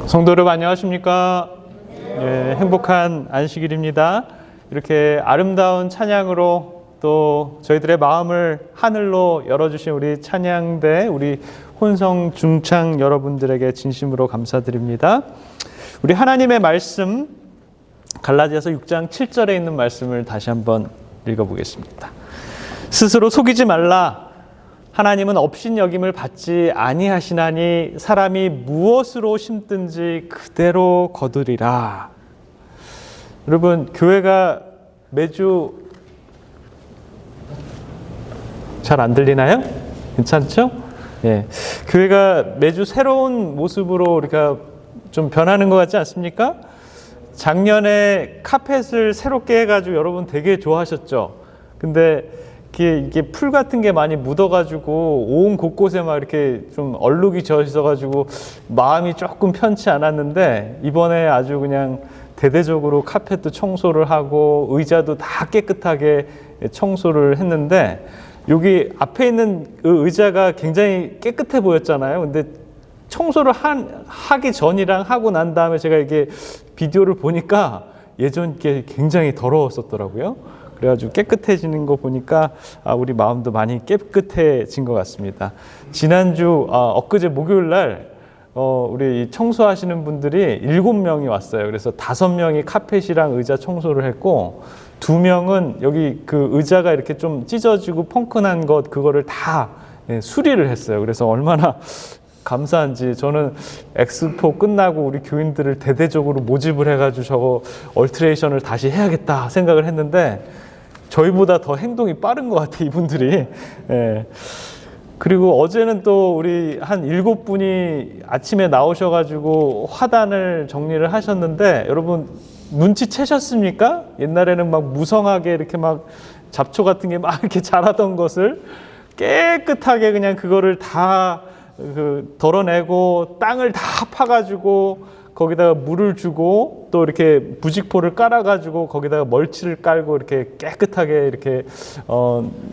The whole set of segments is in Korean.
성도 여러분 안녕하십니까? 예, 행복한 안식일입니다. 이렇게 아름다운 찬양으로 또 저희들의 마음을 하늘로 열어주신 우리 찬양대, 우리 혼성 중창 여러분들에게 진심으로 감사드립니다. 우리 하나님의 말씀 갈라디아서 6장 7절에 있는 말씀을 다시 한번 읽어보겠습니다. 스스로 속이지 말라. 하나님은 업신여김을 받지 아니하시나니 사람이 무엇으로 심든지 그대로 거두리라. 여러분, 교회가 매주 잘 안 들리나요? 괜찮죠? 예. 교회가 매주 새로운 모습으로 우리가 좀 변하는 것 같지 않습니까? 작년에 카펫을 새롭게 해가지고 여러분 되게 좋아하셨죠? 근데 이게 풀 같은 게 많이 묻어가지고 온 곳곳에 막 이렇게 좀 얼룩이 져 있어가지고 마음이 조금 편치 않았는데, 이번에 아주 그냥 대대적으로 카펫도 청소를 하고 의자도 다 깨끗하게 청소를 했는데, 여기 앞에 있는 그 의자가 굉장히 깨끗해 보였잖아요. 근데 청소를 하기 전이랑 하고 난 다음에 제가 이게 비디오를 보니까 예전 게 굉장히 더러웠었더라고요. 그래가지고 깨끗해지는 거 보니까 우리 마음도 많이 깨끗해진 것 같습니다. 지난주 엊그제 목요일 날 우리 청소하시는 분들이 7명이 왔어요. 그래서 5명이 카펫이랑 의자 청소를 했고, 2명은 여기 그 의자가 이렇게 좀 찢어지고 펑크난 것, 그거를 다 수리를 했어요. 그래서 얼마나 감사한지, 저는 엑스포 끝나고 우리 교인들을 대대적으로 모집을 해가지고 저거 얼트레이션을 다시 해야겠다 생각을 했는데, 저희보다 더 행동이 빠른 것 같아요, 이분들이. 예. 그리고 어제는 또 우리 한 7분이 아침에 나오셔가지고 화단을 정리를 하셨는데, 여러분 눈치채셨습니까? 옛날에는 막 무성하게 이렇게 막 잡초 같은 게 막 이렇게 자라던 것을 깨끗하게 그냥 그거를 다 덜어내고 땅을 다 파가지고 거기다가 물을 주고 또 이렇게 부직포를 깔아가지고 거기다가 멀치를 깔고 이렇게 깨끗하게 이렇게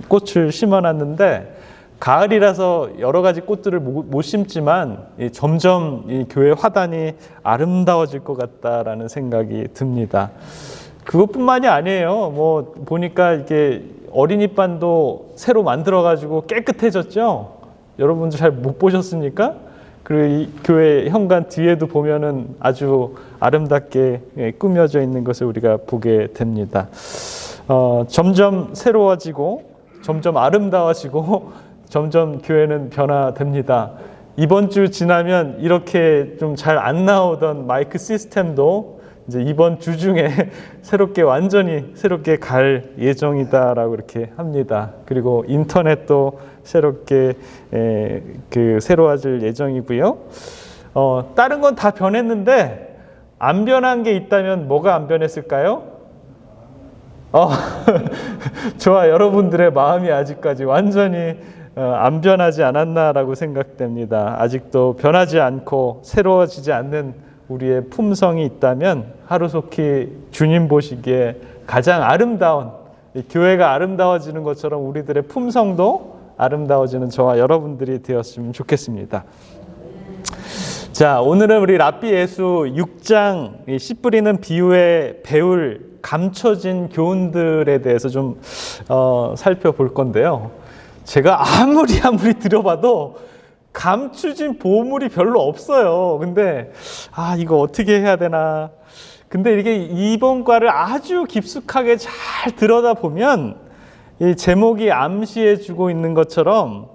꽃을 심어놨는데, 가을이라서 여러 가지 꽃들을 못 심지만 점점 이 교회 화단이 아름다워질 것 같다라는 생각이 듭니다. 그것뿐만이 아니에요. 뭐 보니까 이게 어린이반도 새로 만들어가지고 깨끗해졌죠. 여러분들 잘 못 보셨습니까? 그리고 이 교회 현관 뒤에도 보면은 아주 아름답게 꾸며져 있는 것을 우리가 보게 됩니다. 점점 새로워지고 점점 아름다워지고 점점 교회는 변화됩니다. 이번 주 지나면 이렇게 좀 잘 안 나오던 마이크 시스템도 이제 이번 주 중에 완전히 새롭게 갈 예정이다라고 이렇게 합니다. 그리고 인터넷도 새롭게 새로워질 예정이고요. 다른 건 다 변했는데 안 변한 게 있다면 뭐가 안 변했을까요? 저와 여러분들의 마음이 아직까지 완전히 안 변하지 않았나라고 생각됩니다. 아직도 변하지 않고 새로워지지 않는 우리의 품성이 있다면 하루속히 주님 보시기에 가장 아름다운, 교회가 아름다워지는 것처럼 우리들의 품성도 아름다워지는 저와 여러분들이 되었으면 좋겠습니다. 자, 오늘은 우리 랍비 예수 6장 씨 뿌리는 비유에 배울 감춰진 교훈들에 대해서 좀 살펴볼 건데요. 제가 아무리 들여봐도 감추진 보물이 별로 없어요. 근데 이거 어떻게 해야 되나. 근데 이게 이번 과를 아주 깊숙하게 잘 들여다보면 이 제목이 암시해주고 있는 것처럼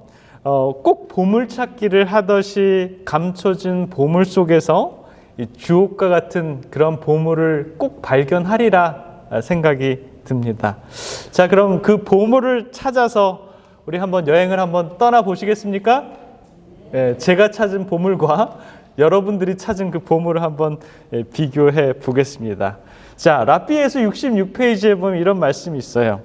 꼭 보물찾기를 하듯이 감춰진 보물 속에서 이 주옥과 같은 그런 보물을 꼭 발견하리라 생각이 듭니다. 자, 그럼 그 보물을 찾아서 우리 한번 여행을 한번 떠나보시겠습니까? 네, 제가 찾은 보물과 여러분들이 찾은 그 보물을 한번 비교해 보겠습니다. 자, 랍비 예수 66페이지에 보면 이런 말씀이 있어요.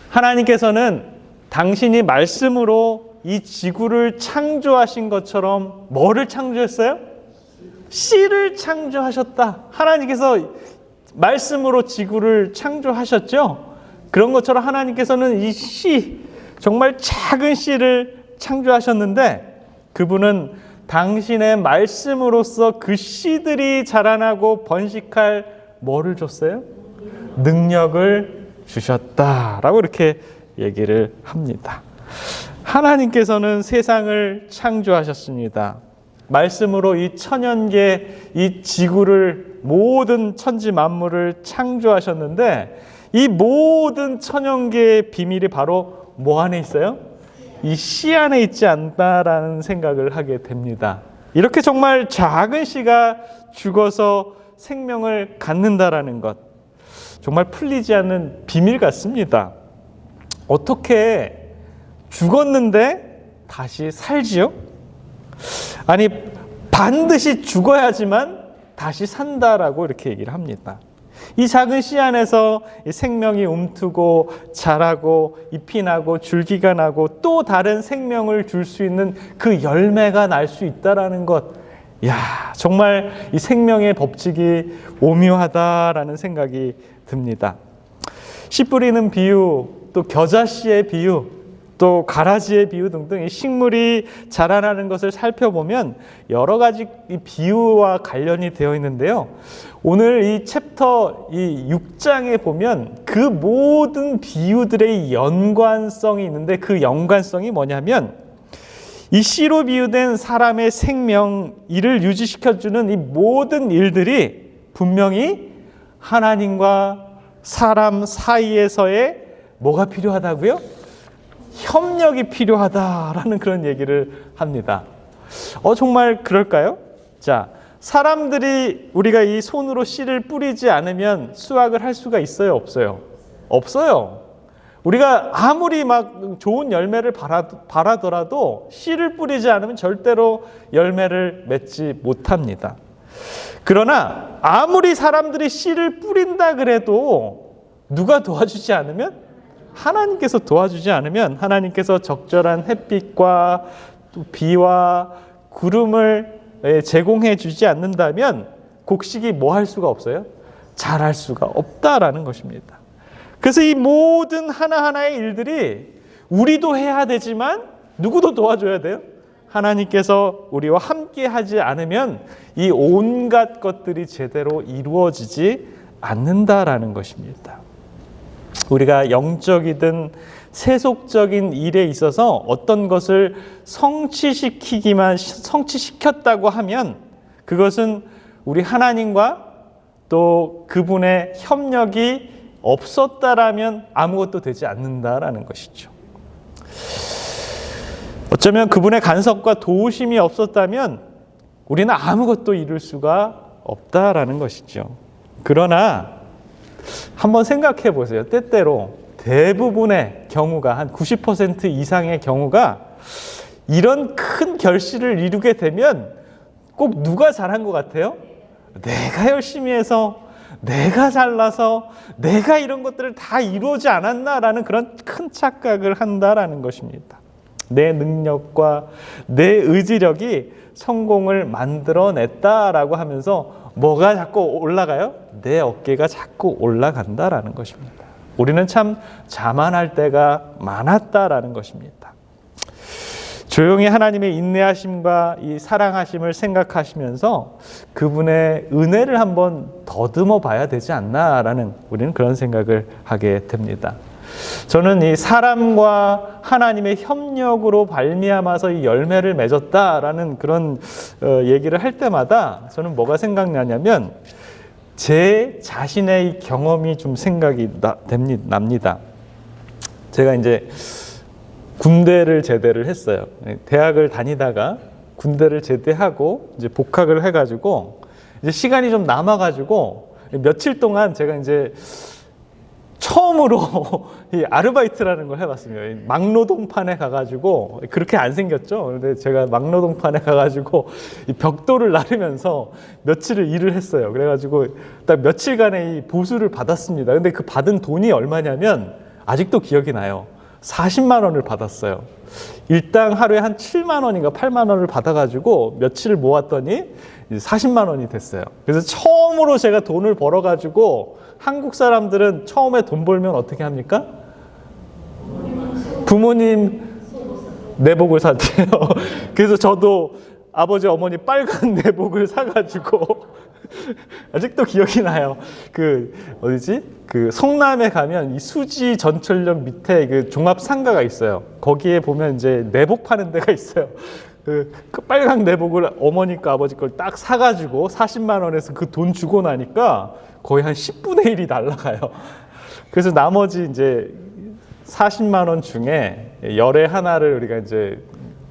하나님께서는 당신이 말씀으로 이 지구를 창조하신 것처럼 뭐를 창조했어요? 씨를 창조하셨다. 하나님께서 말씀으로 지구를 창조하셨죠? 그런 것처럼 하나님께서는 이 씨, 정말 작은 씨를 창조하셨는데, 그분은 당신의 말씀으로써 그 씨들이 자라나고 번식할 뭐를 줬어요? 능력을 주셨다라고 이렇게 얘기를 합니다. 하나님께서는 세상을 창조하셨습니다. 말씀으로 이 천연계, 이 지구를, 모든 천지 만물을 창조하셨는데 이 모든 천연계의 비밀이 바로 뭐 안에 있어요? 이 씨 안에 있지 않다라는 생각을 하게 됩니다. 이렇게 정말 작은 씨가 죽어서 생명을 갖는다라는 것, 정말 풀리지 않는 비밀 같습니다. 어떻게 죽었는데 다시 살지요? 아니, 반드시 죽어야지만 다시 산다라고 이렇게 얘기를 합니다. 이 작은 씨 안에서 생명이 움트고 자라고 잎이 나고 줄기가 나고 또 다른 생명을 줄 수 있는 그 열매가 날 수 있다라는 것. 야, 정말 이 생명의 법칙이 오묘하다라는 생각이 듭니다. 씨 뿌리는 비유, 또 겨자씨의 비유, 또 가라지의 비유 등등 이 식물이 자라나는 것을 살펴보면 여러 가지 이 비유와 관련이 되어 있는데요. 오늘 이 챕터 이 6장에 보면 그 모든 비유들의 연관성이 있는데 그 연관성이 뭐냐면 이 씨로 비유된 사람의 생명, 이를 유지시켜주는 이 모든 일들이 분명히 하나님과 사람 사이에서의 뭐가 필요하다고요? 협력이 필요하다라는 그런 얘기를 합니다. 정말 그럴까요? 자, 사람들이 우리가 이 손으로 씨를 뿌리지 않으면 수확을 할 수가 있어요, 없어요? 없어요. 우리가 아무리 막 좋은 열매를 바라더라도 씨를 뿌리지 않으면 절대로 열매를 맺지 못합니다. 그러나 아무리 사람들이 씨를 뿌린다 그래도 누가 도와주지 않으면, 하나님께서 도와주지 않으면, 하나님께서 적절한 햇빛과 또 비와 구름을 제공해 주지 않는다면 곡식이 뭐 할 수가 없어요? 자랄 수가 없다라는 것입니다. 그래서 이 모든 하나하나의 일들이 우리도 해야 되지만 누구도 도와줘야 돼요? 하나님께서 우리와 함께 하지 않으면 이 온갖 것들이 제대로 이루어지지 않는다라는 것입니다. 우리가 영적이든 세속적인 일에 있어서 어떤 것을 성취시켰다고 하면 그것은 우리 하나님과 또 그분의 협력이 없었다라면 아무것도 되지 않는다라는 것이죠. 어쩌면 그분의 간섭과 도우심이 없었다면 우리는 아무것도 이룰 수가 없다라는 것이죠. 그러나 한번 생각해 보세요. 때때로 대부분의 경우가, 한 90% 이상의 경우가 이런 큰 결실을 이루게 되면 꼭 누가 잘한 것 같아요? 내가 열심히 해서, 내가 잘나서, 내가 이런 것들을 다 이루지 않았나라는 그런 큰 착각을 한다라는 것입니다. 내 능력과 내 의지력이 성공을 만들어냈다라고 하면서 뭐가 자꾸 올라가요? 내 어깨가 자꾸 올라간다라는 것입니다. 우리는 참 자만할 때가 많았다라는 것입니다. 조용히 하나님의 인내하심과 이 사랑하심을 생각하시면서 그분의 은혜를 한번 더듬어 봐야 되지 않나라는, 우리는 그런 생각을 하게 됩니다. 저는 이 사람과 하나님의 협력으로 발미암아서 이 열매를 맺었다라는 그런 얘기를 할 때마다 저는 뭐가 생각나냐면 제 자신의 이 경험이 좀 생각이 납니다. 제가 이제 군대를 제대를 했어요. 대학을 다니다가 군대를 제대하고 이제 복학을 해가지고 이제 시간이 좀 남아가지고 며칠 동안 제가 이제 처음으로 이 아르바이트라는 걸 해봤습니다. 막노동판에 가가지고, 그렇게 안 생겼죠. 그런데 제가 막노동판에 가가지고 이 벽돌을 나르면서 며칠을 일을 했어요. 그래가지고 딱 며칠간의 이 보수를 받았습니다. 근데 그 받은 돈이 얼마냐면 아직도 기억이 나요. 40만 원을 받았어요. 일당 하루에 한 7만 원인가 8만 원을 받아가지고 며칠을 모았더니 40만 원이 됐어요. 그래서 처음으로 제가 돈을 벌어가지고, 한국 사람들은 처음에 돈 벌면 어떻게 합니까? 부모님 내복을 사대요. 그래서 저도 아버지 어머니 빨간 내복을 사가지고 아직도 기억이 나요. 어디지? 성남에 가면 이 수지 전철역 밑에 종합 상가가 있어요. 거기에 보면 이제 내복 파는 데가 있어요. 그 빨간 내복을 어머니 거 아버지 걸 딱 사가지고 40만 원에서 그 돈 주고 나니까 거의 한 10분의 1이 날라가요. 그래서 나머지 이제 40만 원 중에 열의 하나를 우리가 이제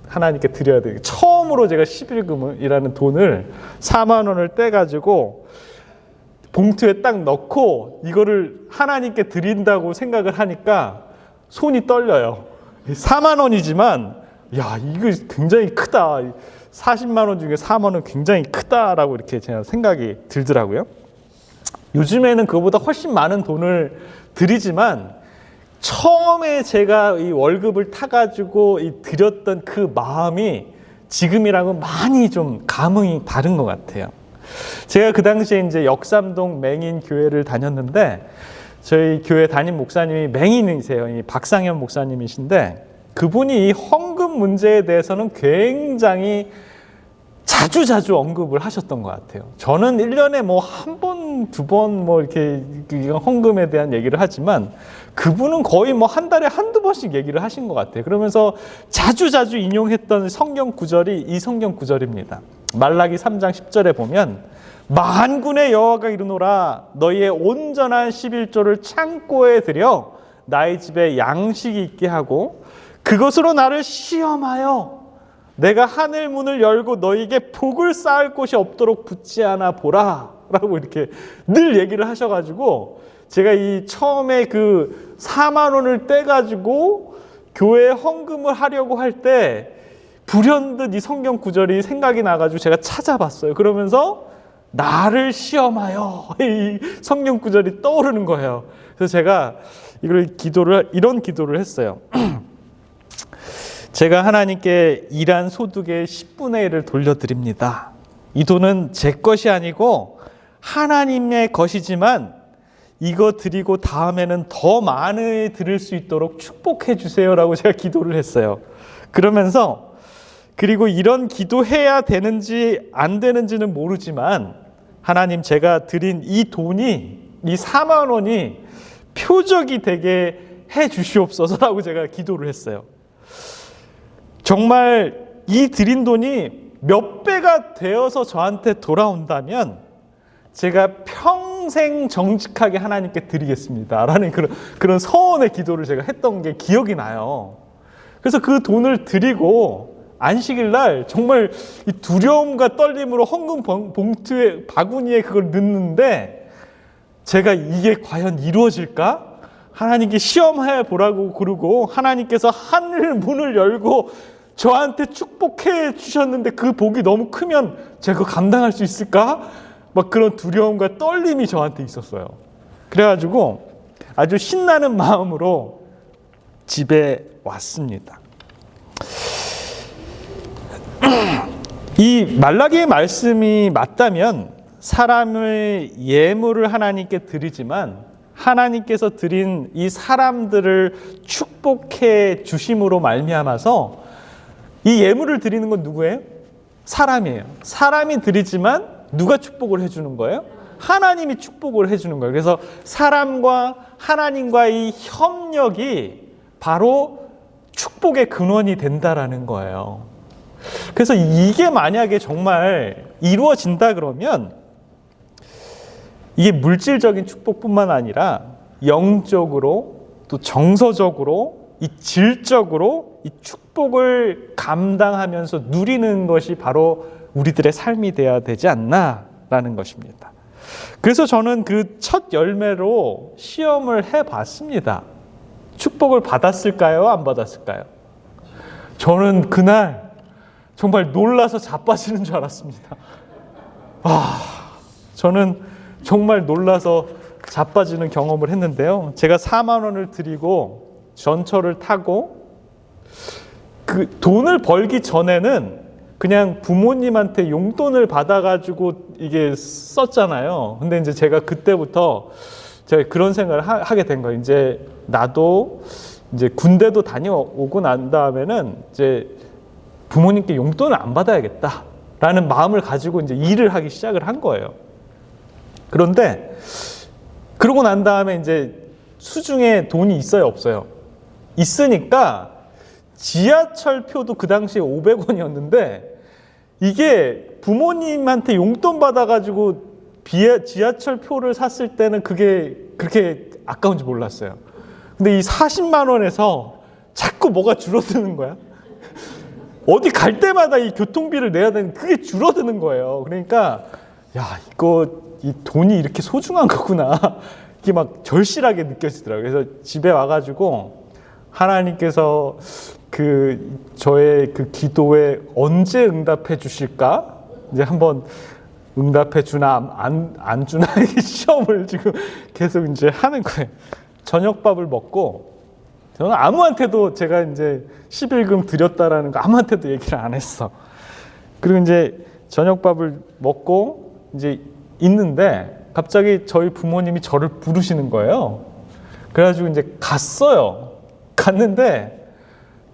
하나님께 드려야 돼요. 처음으로 제가 11금이라는 돈을 4만 원을 떼가지고 봉투에 딱 넣고 이거를 하나님께 드린다고 생각을 하니까 손이 떨려요. 4만 원이지만 야, 이거 굉장히 크다. 40만 원 중에 4만 원 굉장히 크다라고 이렇게 제가 생각이 들더라고요. 요즘에는 그거보다 훨씬 많은 돈을 드리지만 처음에 제가 이 월급을 타가지고 드렸던 그 마음이 지금이랑은 많이 좀 감흥이 다른 것 같아요. 제가 그 당시에 이제 역삼동 맹인 교회를 다녔는데 저희 교회 담임 목사님이 맹인이세요. 이 박상현 목사님이신데 그분이 이 헌금 문제에 대해서는 굉장히 자주 언급을 하셨던 것 같아요. 저는 1년에 뭐 한 번, 두 번 뭐 이렇게 헌금에 대한 얘기를 하지만 그분은 거의 뭐 한 달에 한두 번씩 얘기를 하신 것 같아요. 그러면서 자주 인용했던 성경 구절이 이 성경 구절입니다. 말라기 3장 10절에 보면 만군의 여호와가 이르노라 너희의 온전한 11조를 창고에 들여 나의 집에 양식이 있게 하고 그것으로 나를 시험하여 내가 하늘 문을 열고 너희에게 복을 쌓을 곳이 없도록 붙지 않아 보라 라고 이렇게 늘 얘기를 하셔가지고 제가 이 처음에 4만 원을 떼가지고 교회에 헌금을 하려고 할 때 불현듯 이 성경 구절이 생각이 나가지고 제가 찾아봤어요. 그러면서 나를 시험하여 이 성경 구절이 떠오르는 거예요. 그래서 제가 이런 기도를 했어요. 제가 하나님께 일한 소득의 10분의 1을 돌려드립니다. 이 돈은 제 것이 아니고 하나님의 것이지만 이거 드리고 다음에는 더 많이 드릴 수 있도록 축복해 주세요라고 제가 기도를 했어요. 그러면서 그리고 이런 기도해야 되는지 안 되는지는 모르지만 하나님 제가 드린 이 돈이 이 4만 원이 표적이 되게 해 주시옵소서라고 제가 기도를 했어요. 정말 이 드린 돈이 몇 배가 되어서 저한테 돌아온다면 제가 평생 정직하게 하나님께 드리겠습니다 라는 그런 서원의 기도를 제가 했던 게 기억이 나요. 그래서 그 돈을 드리고 안식일 날 정말 이 두려움과 떨림으로 헌금 봉투에 바구니에 그걸 넣는데 제가 이게 과연 이루어질까? 하나님께 시험해 보라고 그러고 하나님께서 하늘 문을 열고 저한테 축복해 주셨는데 그 복이 너무 크면 제가 그거 감당할 수 있을까? 막 그런 두려움과 떨림이 저한테 있었어요. 그래가지고 아주 신나는 마음으로 집에 왔습니다. 이 말라기의 말씀이 맞다면 사람의 예물을 하나님께 드리지만 하나님께서 드린 이 사람들을 축복해 주심으로 말미암아서 이 예물을 드리는 건 누구예요? 사람이에요. 사람이 드리지만 누가 축복을 해주는 거예요? 하나님이 축복을 해주는 거예요. 그래서 사람과 하나님과의 협력이 바로 축복의 근원이 된다라는 거예요. 그래서 이게 만약에 정말 이루어진다 그러면 이게 물질적인 축복뿐만 아니라 영적으로 또 정서적으로 이 질적으로 이 축복을 감당하면서 누리는 것이 바로 우리들의 삶이 되어야 되지 않나라는 것입니다. 그래서 저는 그 첫 열매로 시험을 해봤습니다. 축복을 받았을까요? 안 받았을까요? 저는 그날 정말 놀라서 자빠지는 줄 알았습니다. 저는 정말 놀라서 자빠지는 경험을 했는데요. 제가 4만 원을 드리고 전철을 타고 그 돈을 벌기 전에는 그냥 부모님한테 용돈을 받아가지고 이게 썼잖아요. 근데 이제 제가 그때부터 제가 그런 생각을 하게 된 거예요. 이제 나도 이제 군대도 다녀오고 난 다음에는 이제 부모님께 용돈을 안 받아야겠다. 라는 마음을 가지고 이제 일을 하기 시작을 한 거예요. 그런데 그러고 난 다음에 이제 수중에 돈이 있어요, 없어요? 있으니까 지하철표도 그 당시에 500원이었는데 이게 부모님한테 용돈 받아가지고 지하철표를 샀을 때는 그게 그렇게 아까운지 몰랐어요. 근데 이 40만 원에서 자꾸 뭐가 줄어드는 거야. 어디 갈 때마다 이 교통비를 내야 되는 그게 줄어드는 거예요. 그러니까 야, 이 돈이 이렇게 소중한 거구나. 이게 막 절실하게 느껴지더라고요. 그래서 집에 와가지고 하나님께서 저의 그 기도에 언제 응답해 주실까? 이제 한번 응답해 주나 안 주나 이 시험을 지금 계속 이제 하는 거예요. 저녁밥을 먹고 저는 아무한테도 제가 이제 11금 드렸다라는 거 아무한테도 얘기를 안 했어. 그리고 이제 저녁밥을 먹고 이제 있는데 갑자기 저희 부모님이 저를 부르시는 거예요. 그래가지고 이제 갔어요. 갔는데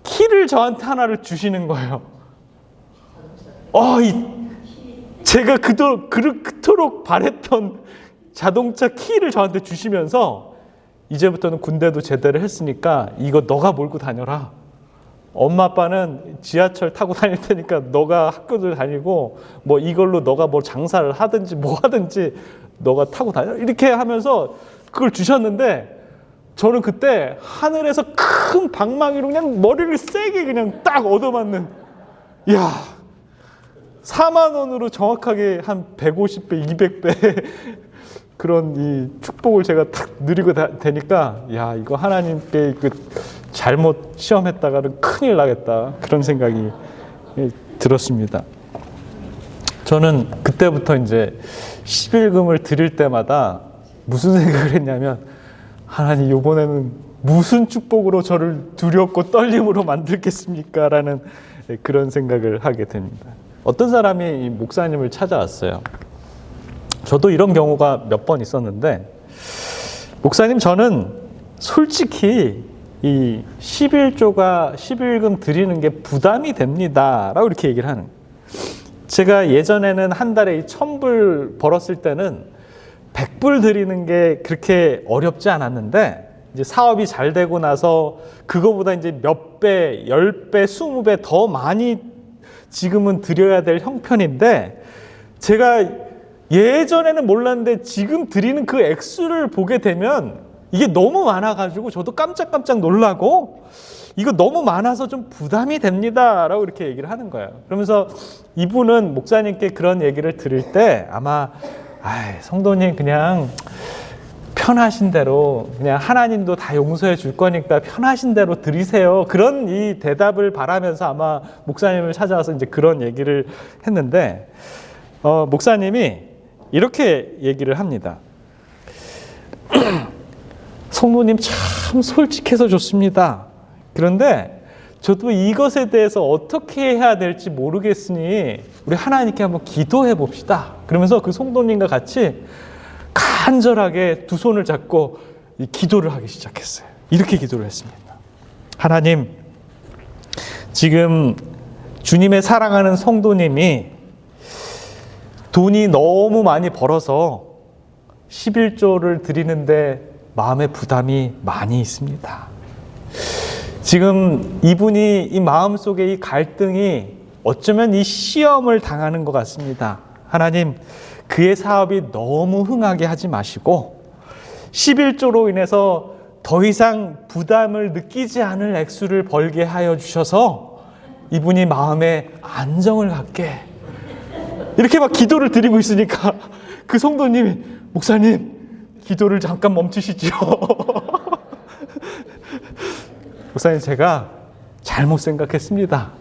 키를 저한테 하나를 주시는 거예요. 제가 그토록 바랬던 자동차 키를 저한테 주시면서 이제부터는 군대도 제대를 했으니까 이거 너가 몰고 다녀라. 엄마 아빠는 지하철 타고 다닐 테니까 너가 학교를 다니고 뭐 이걸로 너가 뭐 장사를 하든지 뭐 하든지 너가 타고 다녀. 이렇게 하면서 그걸 주셨는데 저는 그때 하늘에서 큰 방망이로 그냥 머리를 세게 그냥 딱 얻어맞는, 이야, 4만 원으로 정확하게 한 150배, 200배 그런 이 축복을 제가 탁 누리고 되니까, 야, 이거 하나님께 잘못 시험했다가는 큰일 나겠다, 그런 생각이 들었습니다. 저는 그때부터 이제 11금을 드릴 때마다 무슨 생각을 했냐면, 하나님 이번에는 무슨 축복으로 저를 두렵고 떨림으로 만들겠습니까? 라는 그런 생각을 하게 됩니다. 어떤 사람이 이 목사님을 찾아왔어요. 저도 이런 경우가 몇 번 있었는데, 목사님, 저는 솔직히 이 11금 드리는 게 부담이 됩니다, 라고 이렇게 얘기를 하는 거예요. 제가 예전에는 한 달에 1,000불 벌었을 때는 100불 드리는 게 그렇게 어렵지 않았는데, 이제 사업이 잘 되고 나서 그거보다 이제 몇 배, 10배, 20배 더 많이 지금은 드려야 될 형편인데, 제가 예전에는 몰랐는데 지금 드리는 그 액수를 보게 되면 이게 너무 많아가지고 저도 깜짝깜짝 놀라고, 이거 너무 많아서 좀 부담이 됩니다, 라고 이렇게 얘기를 하는 거예요. 그러면서 이분은 목사님께 그런 얘기를 들을 때 아마 성도님 그냥 편하신 대로, 그냥 하나님도 다 용서해 줄 거니까 편하신 대로 드리세요, 그런 이 대답을 바라면서 아마 목사님을 찾아와서 이제 그런 얘기를 했는데, 목사님이 이렇게 얘기를 합니다. 성도님 참 솔직해서 좋습니다. 그런데 저도 이것에 대해서 어떻게 해야 될지 모르겠으니 우리 하나님께 한번 기도해 봅시다. 그러면서 그 성도님과 같이 간절하게 두 손을 잡고 기도를 하기 시작했어요. 이렇게 기도를 했습니다. 하나님, 지금 주님의 사랑하는 성도님이 돈이 너무 많이 벌어서 11조를 드리는데 마음의 부담이 많이 있습니다. 지금 이분이 이 마음속에 이 갈등이 어쩌면 이 시험을 당하는 것 같습니다. 하나님, 그의 사업이 너무 흥하게 하지 마시고 11조로 인해서 더 이상 부담을 느끼지 않을 액수를 벌게 하여 주셔서 이분이 마음에 안정을 갖게, 이렇게 막 기도를 드리고 있으니까 그 성도님이, 목사님 기도를 잠깐 멈추시죠. 목사님, 제가 잘못 생각했습니다.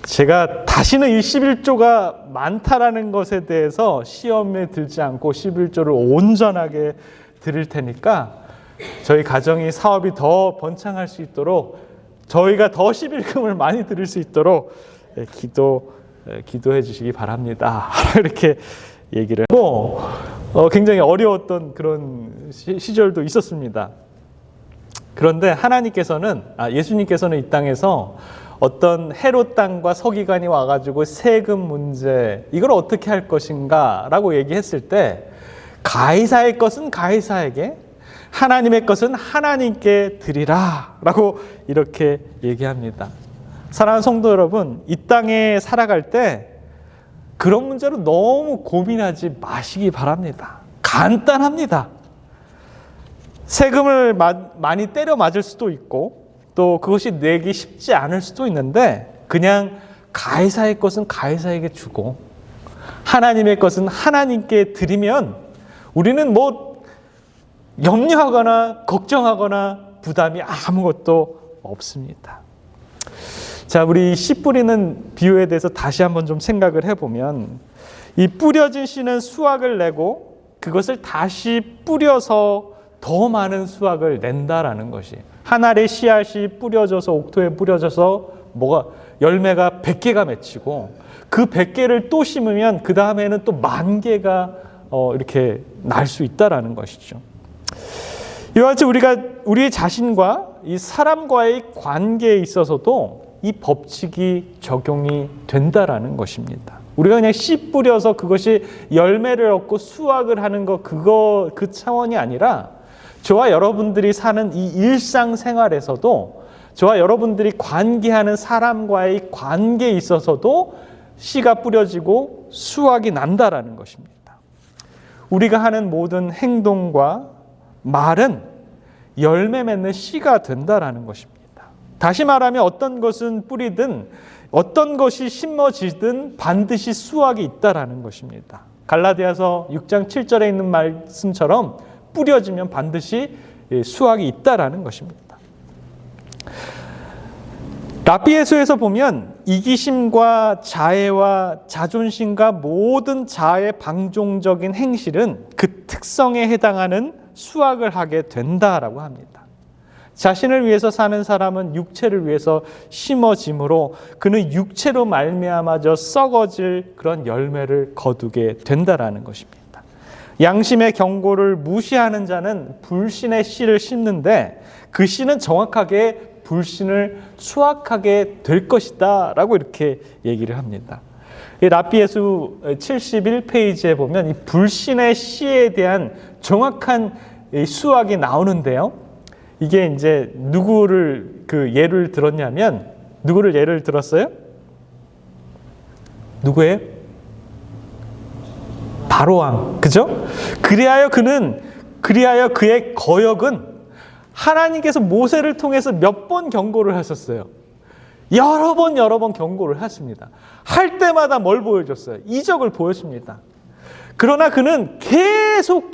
제가 다시는 이 11조가 많다라는 것에 대해서 시험에 들지 않고 11조를 온전하게 드릴 테니까 저희 가정이, 사업이 더 번창할 수 있도록, 저희가 더 11금을 많이 드릴 수 있도록 기도해 주시기 바랍니다. 이렇게 얘기를 하고, 굉장히 어려웠던 그런 시절도 있었습니다. 그런데 하나님께서는, 예수님께서는 이 땅에서 어떤 헤롯 땅과 서기관이 와가지고 세금 문제 이걸 어떻게 할 것인가 라고 얘기했을 때 가이사의 것은 가이사에게 하나님의 것은 하나님께 드리라 라고 이렇게 얘기합니다. 사랑하는 성도 여러분, 이 땅에 살아갈 때 그런 문제로 너무 고민하지 마시기 바랍니다. 간단합니다. 세금을 많이 때려 맞을 수도 있고 또 그것이 내기 쉽지 않을 수도 있는데 그냥 가이사의 것은 가이사에게 주고 하나님의 것은 하나님께 드리면 우리는 뭐 염려하거나 걱정하거나 부담이 아무것도 없습니다. 자, 우리 씨 뿌리는 비유에 대해서 다시 한번 좀 생각을 해보면 이 뿌려진 씨는 수확을 내고 그것을 다시 뿌려서 더 많은 수확을 낸다라는 것이 한 알의 씨앗이 뿌려져서 옥토에 뿌려져서 열매가 100개가 맺히고 그 100개를 또 심으면 그 다음에는 또 10,000개가 이렇게 날 수 있다라는 것이죠. 이와 같이 우리가 우리 자신과 이 사람과의 관계에 있어서도 이 법칙이 적용이 된다라는 것입니다. 우리가 그냥 씨 뿌려서 그것이 열매를 얻고 수확을 하는 그 차원이 아니라 저와 여러분들이 사는 이 일상생활에서도 저와 여러분들이 관계하는 사람과의 관계에 있어서도 씨가 뿌려지고 수확이 난다라는 것입니다. 우리가 하는 모든 행동과 말은 열매 맺는 씨가 된다라는 것입니다. 다시 말하면 어떤 것은 뿌리든 어떤 것이 심어지든 반드시 수확이 있다라는 것입니다. 갈라디아서 6장 7절에 있는 말씀처럼 뿌려지면 반드시 수확이 있다라는 것입니다. 라삐에서에서 보면 이기심과 자애와 자존심과 모든 자아의 방종적인 행실은 그 특성에 해당하는 수확을 하게 된다라고 합니다. 자신을 위해서 사는 사람은 육체를 위해서 심어짐으로 그는 육체로 말미암아져 썩어질 그런 열매를 거두게 된다라는 것입니다. 양심의 경고를 무시하는 자는 불신의 씨를 심는데 그 씨는 정확하게 불신을 수확하게 될 것이다 라고 이렇게 얘기를 합니다. 라삐에수 71페이지에 보면 이 불신의 씨에 대한 정확한 수확이 나오는데요. 이게 이제 누구를 예를 들었냐면 누구를 예를 들었어요? 누구예요? 바로왕, 그죠? 그리하여 그의 거역은 하나님께서 모세를 통해서 몇 번 경고를 하셨어요. 여러 번 경고를 하십니다. 할 때마다 뭘 보여줬어요? 이적을 보여줍니다. 그러나 그는 계속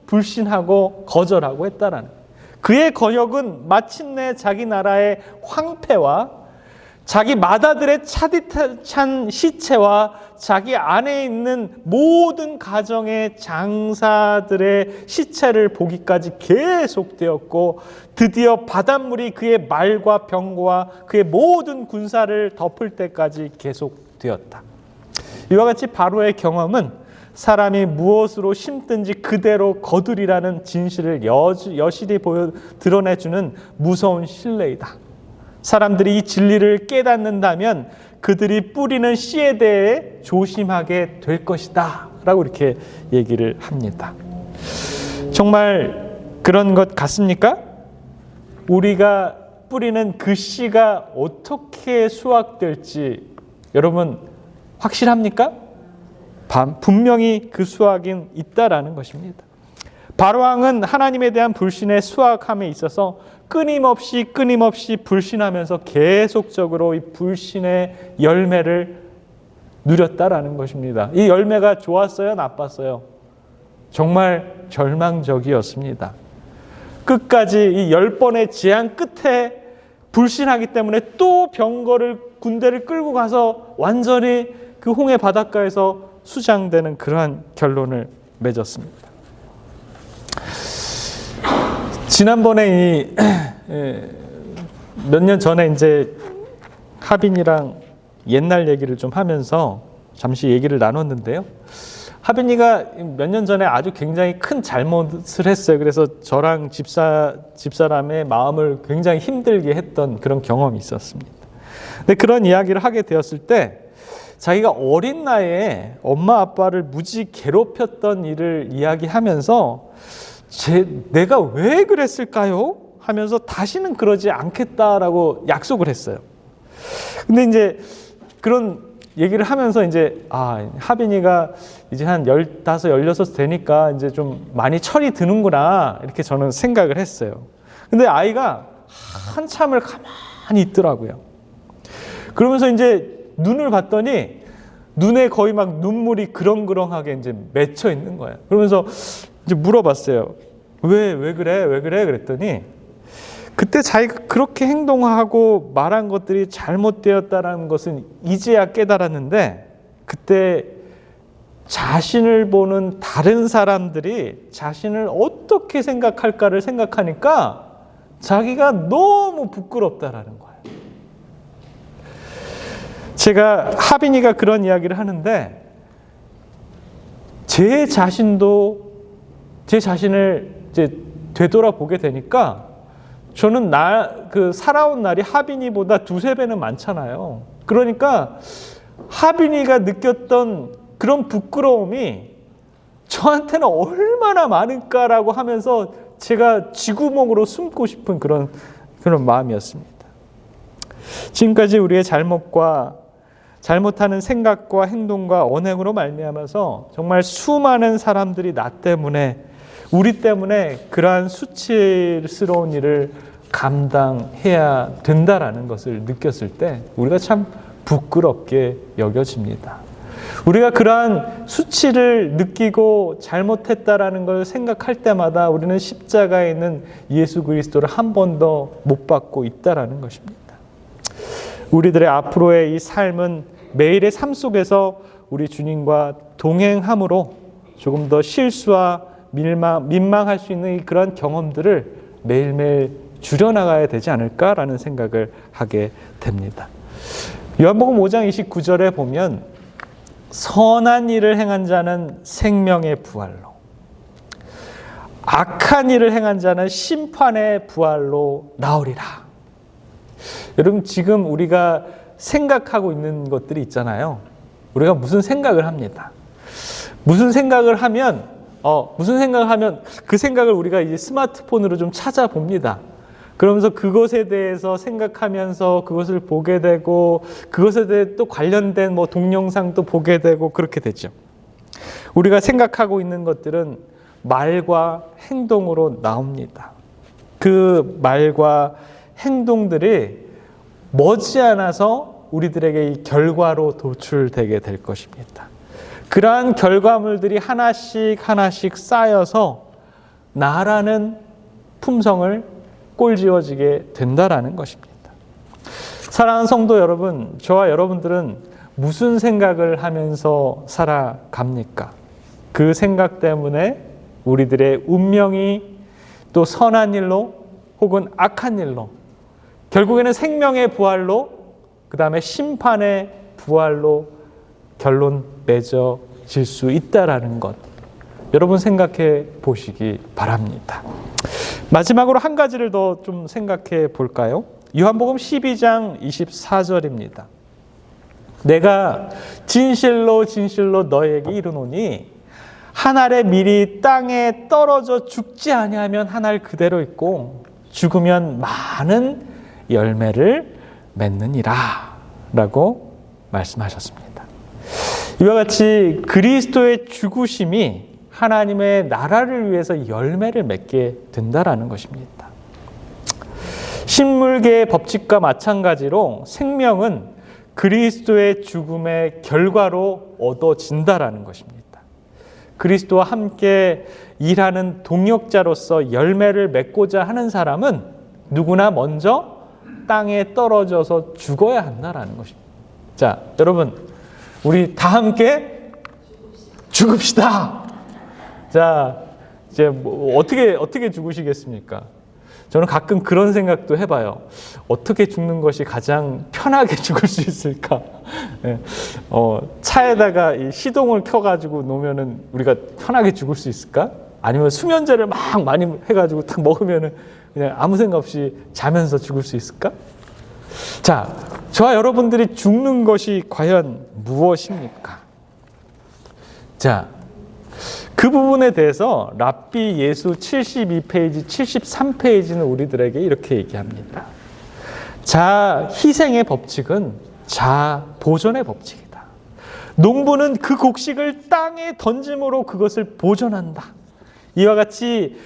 불신하고 거절하고 했다라는 거예요. 그의 거역은 마침내 자기 나라의 황폐와 자기 맏아들의 차디찬 시체와 자기 안에 있는 모든 가정의 장사들의 시체를 보기까지 계속되었고 드디어 바닷물이 그의 말과 병과 그의 모든 군사를 덮을 때까지 계속되었다. 이와 같이 바로의 경험은 사람이 무엇으로 심든지 그대로 거두리라는 진실을 여실히 드러내주는 무서운 신뢰이다. 사람들이 이 진리를 깨닫는다면 그들이 뿌리는 씨에 대해 조심하게 될 것이다 라고 이렇게 얘기를 합니다. 정말 그런 것 같습니까? 우리가 뿌리는 그 씨가 어떻게 수확될지 여러분 확실합니까? 분명히 그 수확은 있다라는 것입니다. 바로왕은 하나님에 대한 불신의 수확함에 있어서 끊임없이 불신하면서 계속적으로 이 불신의 열매를 누렸다라는 것입니다. 이 열매가 좋았어요? 나빴어요? 정말 절망적이었습니다. 끝까지 이 10번의 재앙 끝에 불신하기 때문에 또 군대를 끌고 가서 완전히 그 홍해 바닷가에서 수장되는 그러한 결론을 맺었습니다. 지난번에 몇 년 전에 이제 하빈이랑 옛날 얘기를 좀 하면서 잠시 얘기를 나눴는데요. 하빈이가 몇 년 전에 아주 굉장히 큰 잘못을 했어요. 그래서 저랑 집사람의 마음을 굉장히 힘들게 했던 그런 경험이 있었습니다. 근데 그런 이야기를 하게 되었을 때 자기가 어린 나이에 엄마 아빠를 무지 괴롭혔던 일을 이야기하면서 내가 왜 그랬을까요? 하면서 다시는 그러지 않겠다라고 약속을 했어요. 근데 이제 그런 얘기를 하면서 이제 하빈이가 이제 한 15, 16 되니까 이제 좀 많이 철이 드는구나 이렇게 저는 생각을 했어요. 근데 아이가 한참을 가만히 있더라고요. 그러면서 이제 눈을 봤더니 눈에 거의 막 눈물이 그렁그렁하게 이제 맺혀 있는 거예요. 그러면서 이제 물어봤어요. 왜 그래? 그랬더니 그때 자기가 그렇게 행동하고 말한 것들이 잘못되었다는 것은 이제야 깨달았는데 그때 자신을 보는 다른 사람들이 자신을 어떻게 생각할까를 생각하니까 자기가 너무 부끄럽다라는 거예요. 제가 하빈이가 그런 이야기를 하는데 제 자신을 이제 되돌아보게 되니까 저는 살아온 날이 하빈이보다 2-3배는 많잖아요. 그러니까 하빈이가 느꼈던 그런 부끄러움이 저한테는 얼마나 많을까라고 하면서 제가 쥐구멍으로 숨고 싶은 그런 마음이었습니다. 지금까지 우리의 잘못하는 생각과 행동과 언행으로 말미암아서 정말 수많은 사람들이 우리 때문에 그러한 수치스러운 일을 감당해야 된다라는 것을 느꼈을 때 우리가 참 부끄럽게 여겨집니다. 우리가 그러한 수치를 느끼고 잘못했다라는 걸 생각할 때마다 우리는 십자가에 있는 예수 그리스도를 한 번 더 못 받고 있다라는 것입니다. 우리들의 앞으로의 이 삶은 매일의 삶 속에서 우리 주님과 동행함으로 조금 더 실수와 민망할 수 있는 그런 경험들을 매일매일 줄여나가야 되지 않을까라는 생각을 하게 됩니다. 요한복음 5장 29절에 보면 선한 일을 행한 자는 생명의 부활로 악한 일을 행한 자는 심판의 부활로 나오리라. 여러분 지금 우리가 생각하고 있는 것들이 있잖아요. 우리가 무슨 생각을 합니다. 무슨 생각을 하면 그 생각을 우리가 이제 스마트폰으로 좀 찾아봅니다. 그러면서 그것에 대해서 생각하면서 그것을 보게 되고 그것에 대해 또 관련된 동영상도 보게 되고 그렇게 되죠. 우리가 생각하고 있는 것들은 말과 행동으로 나옵니다. 그 말과 행동들이 머지않아서 우리들에게 이 결과로 도출되게 될 것입니다. 그러한 결과물들이 하나씩 쌓여서 나라는 품성을 꼴지어지게 된다라는 것입니다. 사랑하는 성도 여러분, 저와 여러분들은 무슨 생각을 하면서 살아갑니까? 그 생각 때문에 우리들의 운명이 또 선한 일로 혹은 악한 일로 결국에는 생명의 부활로 그 다음에 심판의 부활로 결론 맺어질 수 있다라는 것 여러분 생각해 보시기 바랍니다. 마지막으로 한 가지를 더 좀 생각해 볼까요? 요한복음 12장 24절입니다. 내가 진실로 너에게 이르노니 한 알의 밀이 땅에 떨어져 죽지 아니하면 한 알 그대로 있고 죽으면 많은 열매를 맺느니라 라고 말씀하셨습니다. 이와 같이 그리스도의 죽으심이 하나님의 나라를 위해서 열매를 맺게 된다라는 것입니다. 식물계의 법칙과 마찬가지로 생명은 그리스도의 죽음의 결과로 얻어진다라는 것입니다. 그리스도와 함께 일하는 동역자로서 열매를 맺고자 하는 사람은 누구나 먼저 땅에 떨어져서 죽어야 한다라는 것입니다. 자, 여러분, 우리 다 함께 죽읍시다. 자, 이제 어떻게 죽으시겠습니까? 저는 가끔 그런 생각도 해봐요. 어떻게 죽는 것이 가장 편하게 죽을 수 있을까? 차에다가 이 시동을 켜가지고 놓으면은 우리가 편하게 죽을 수 있을까? 아니면 수면제를 막 많이 해가지고 딱 먹으면은 그냥 아무 생각 없이 자면서 죽을 수 있을까? 자, 저와 여러분들이 죽는 것이 과연 무엇입니까? 자, 그 부분에 대해서 랍비 예수 72페이지, 73페이지는 우리들에게 이렇게 얘기합니다. 자, 희생의 법칙은 자, 보존의 법칙이다. 농부는 그 곡식을 땅에 던짐으로 그것을 보존한다. 이와 같이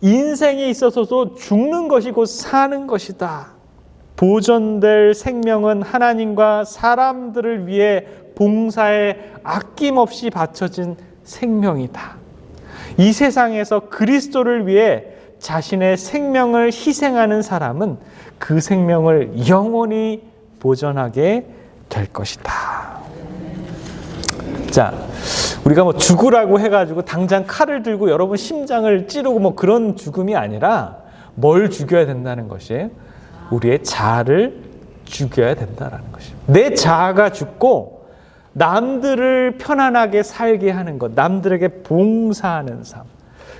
인생에 있어서도 죽는 것이 곧 사는 것이다. 보존될 생명은 하나님과 사람들을 위해 봉사에 아낌없이 바쳐진 생명이다. 이 세상에서 그리스도를 위해 자신의 생명을 희생하는 사람은 그 생명을 영원히 보존하게 될 것이다. 자, 우리가 뭐 죽으라고 해가지고 당장 칼을 들고 여러분 심장을 찌르고 뭐 그런 죽음이 아니라 뭘 죽여야 된다는 것이에요? 우리의 자아를 죽여야 된다는 것이에요. 내 자아가 죽고 남들을 편안하게 살게 하는 것, 남들에게 봉사하는 삶,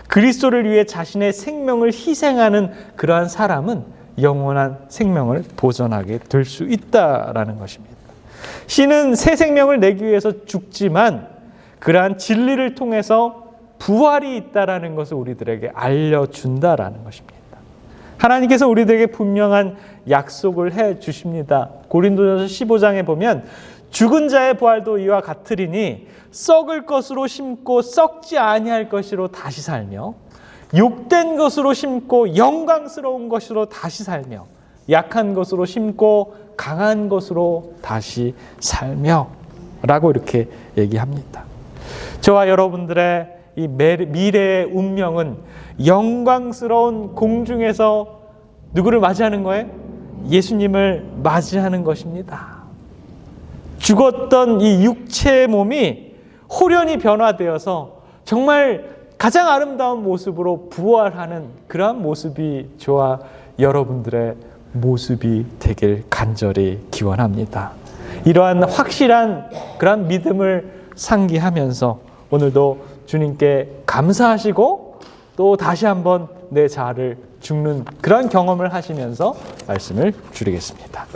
그리스도를 위해 자신의 생명을 희생하는 그러한 사람은 영원한 생명을 보존하게 될 수 있다라는 것입니다. 신은 새 생명을 내기 위해서 죽지만 그러한 진리를 통해서 부활이 있다라는 것을 우리들에게 알려준다라는 것입니다. 하나님께서 우리들에게 분명한 약속을 해 주십니다. 고린도전서 15장에 보면 죽은 자의 부활도 이와 같으리니 썩을 것으로 심고 썩지 아니할 것으로 다시 살며 욕된 것으로 심고 영광스러운 것으로 다시 살며 약한 것으로 심고 강한 것으로 다시 살며 라고 이렇게 얘기합니다. 저와 여러분들의 이 미래의 운명은 영광스러운 공중에서 누구를 맞이하는 거예요? 예수님을 맞이하는 것입니다. 죽었던 이 육체의 몸이 호련히 변화되어서 정말 가장 아름다운 모습으로 부활하는 그러한 모습이 저와 여러분들의 모습이 되길 간절히 기원합니다. 이러한 확실한 그러한 믿음을 상기하면서 오늘도 주님께 감사하시고 또 다시 한번 내 자아를 죽는 그런 경험을 하시면서 말씀을 줄이겠습니다.